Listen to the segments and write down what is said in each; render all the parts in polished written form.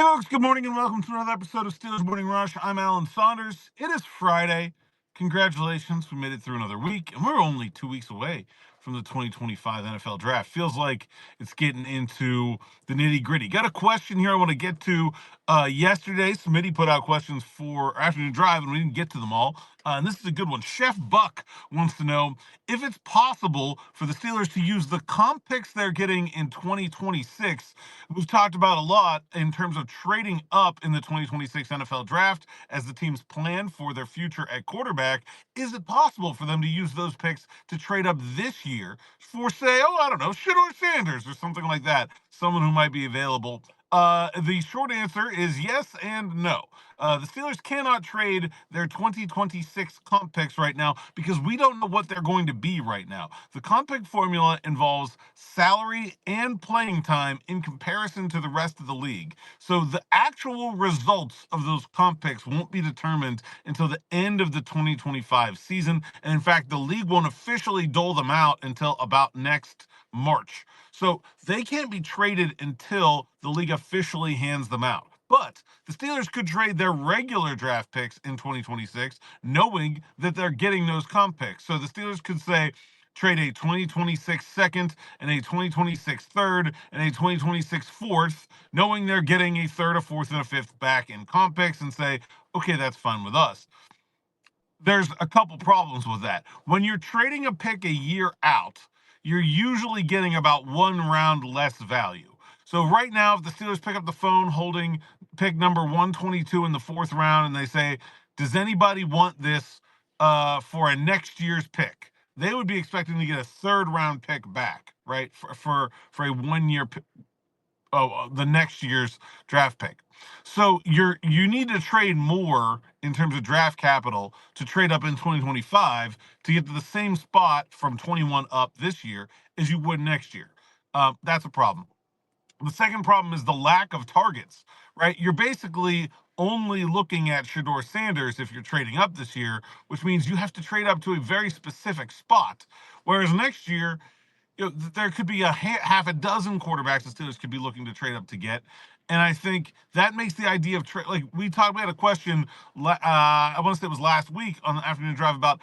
Hey, folks, good morning and welcome to another episode of Steelers Morning Rush. I'm Alan Saunders. It is Friday. Congratulations, we made it through another week, and we're only 2 weeks away from the 2025 NFL Draft. Feels like it's getting into the nitty gritty. Got a question here I want to get to. Yesterday, Smitty put out questions for our afternoon drive, and we didn't get to them all. And this is a good one. Chef Buck wants to know if it's possible for the Steelers to use the comp picks they're getting in 2026. We've talked about a lot in terms of trading up in the 2026 NFL Draft as the teams plan for their future at quarterback. Is it possible for them to use those picks to trade up this year for, say, I don't know, Shedeur Sanders or something like that, someone who might be available? The short answer is yes and no. The Steelers cannot trade their 2026 comp picks right now because we don't know what they're going to be right now. The comp pick formula involves salary and playing time in comparison to the rest of the league. So the actual results of those comp picks won't be determined until the end of the 2025 season. And in fact, the league won't officially dole them out until about next March. So they can't be traded until the league officially hands them out. But the Steelers could trade their regular draft picks in 2026, knowing that they're getting those comp picks. So the Steelers could say, trade a 2026 second and a 2026 third and a 2026 fourth, knowing they're getting a third, a fourth, and a fifth back in comp picks, and say, okay, that's fine with us. There's a couple problems with that. When you're trading a pick a year out, you're usually getting about one round less value. So right now, if the Steelers pick up the phone holding pick number 122 in the fourth round and they say, does anybody want this for a next year's pick? They would be expecting to get a third round pick back, right? For a 1 year the next year's draft pick. So you need to trade more in terms of draft capital to trade up in 2025 to get to the same spot from 21 up this year as you would next year. That's a problem. The second problem is the lack of targets, right? You're basically only looking at Shedeur Sanders if you're trading up this year, which means you have to trade up to a very specific spot. Whereas next year, there could be a half a dozen quarterbacks the Steelers could be looking to trade up to get. And I think that makes the idea of trade, like we had a question, I want to say it was last week on the afternoon drive about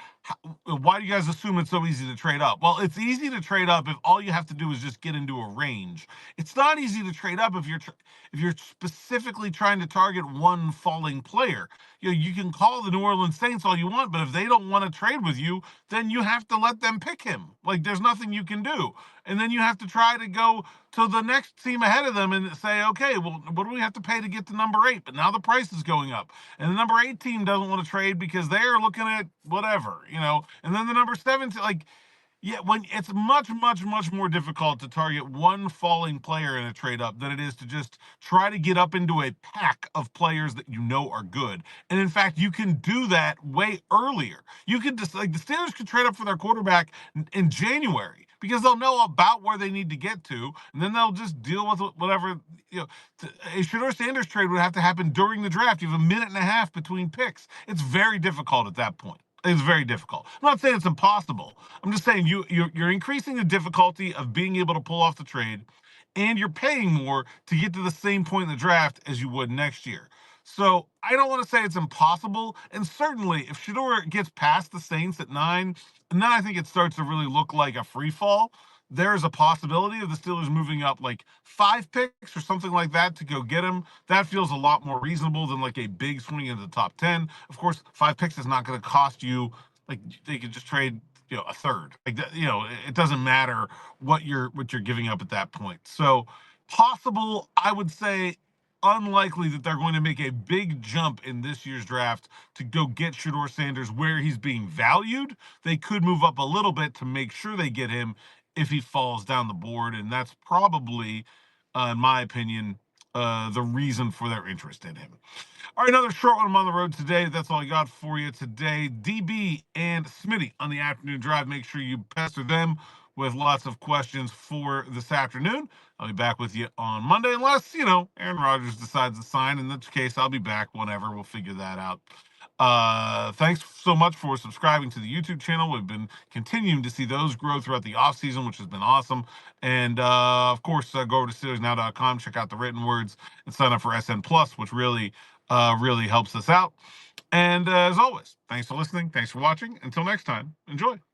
why do you guys assume it's so easy to trade up? Well, it's easy to trade up if all you have to do is just get into a range. It's not easy to trade up if you're specifically trying to target one falling player. You can call the New Orleans Saints all you want, but if they don't want to trade with you, then you have to let them pick him. Like there's nothing you can do. And then you have to try to go to the next team ahead of them and say, okay, well, what do we have to pay to get to number 8? But now the price is going up. And the number 8 team doesn't want to trade because they're looking at whatever, and then the number 7, when it's much, much, much more difficult to target one falling player in a trade up than it is to just try to get up into a pack of players that you know are good. And in fact, you can do that way earlier. You can just, like, the Steelers could trade up for their quarterback in January because they'll know about where they need to get to, and then they'll just deal with whatever. A Shedeur Sanders trade would have to happen during the draft. You have a minute and a half between picks. It's very difficult at that point. It's very difficult. I'm not saying it's impossible. I'm just saying you're increasing the difficulty of being able to pull off the trade, and you're paying more to get to the same point in the draft as you would next year. So I don't want to say it's impossible, and certainly if Shedeur gets past the Saints at 9, and then I think it starts to really look like a free fall. There is a possibility of the Steelers moving up like 5 picks or something like that to go get him. That feels a lot more reasonable than like a big swing into the top 10. Of course, 5 picks is not going to cost you, like, they could just trade a third. Like that, it doesn't matter what you're giving up at that point. So possible, I would say. Unlikely that they're going to make a big jump in this year's draft to go get Shedeur Sanders where he's being valued. They could move up a little bit to make sure they get him if he falls down the board, and that's probably, in my opinion, the reason for their interest in him. All right, another short one. I'm on the road today. That's all I got for you today. DB and Smitty on the afternoon drive. Make sure you pester them with lots of questions for this afternoon. I'll be back with you on Monday, unless, Aaron Rodgers decides to sign, in which case I'll be back whenever. We'll figure that out. Thanks so much for subscribing to the YouTube channel. We've been continuing to see those grow throughout the off season, which has been awesome. And of course, go over to SteelersNow.com, check out the written words, and sign up for SN Plus, which really helps us out. And as always, thanks for listening. Thanks for watching. Until next time, enjoy.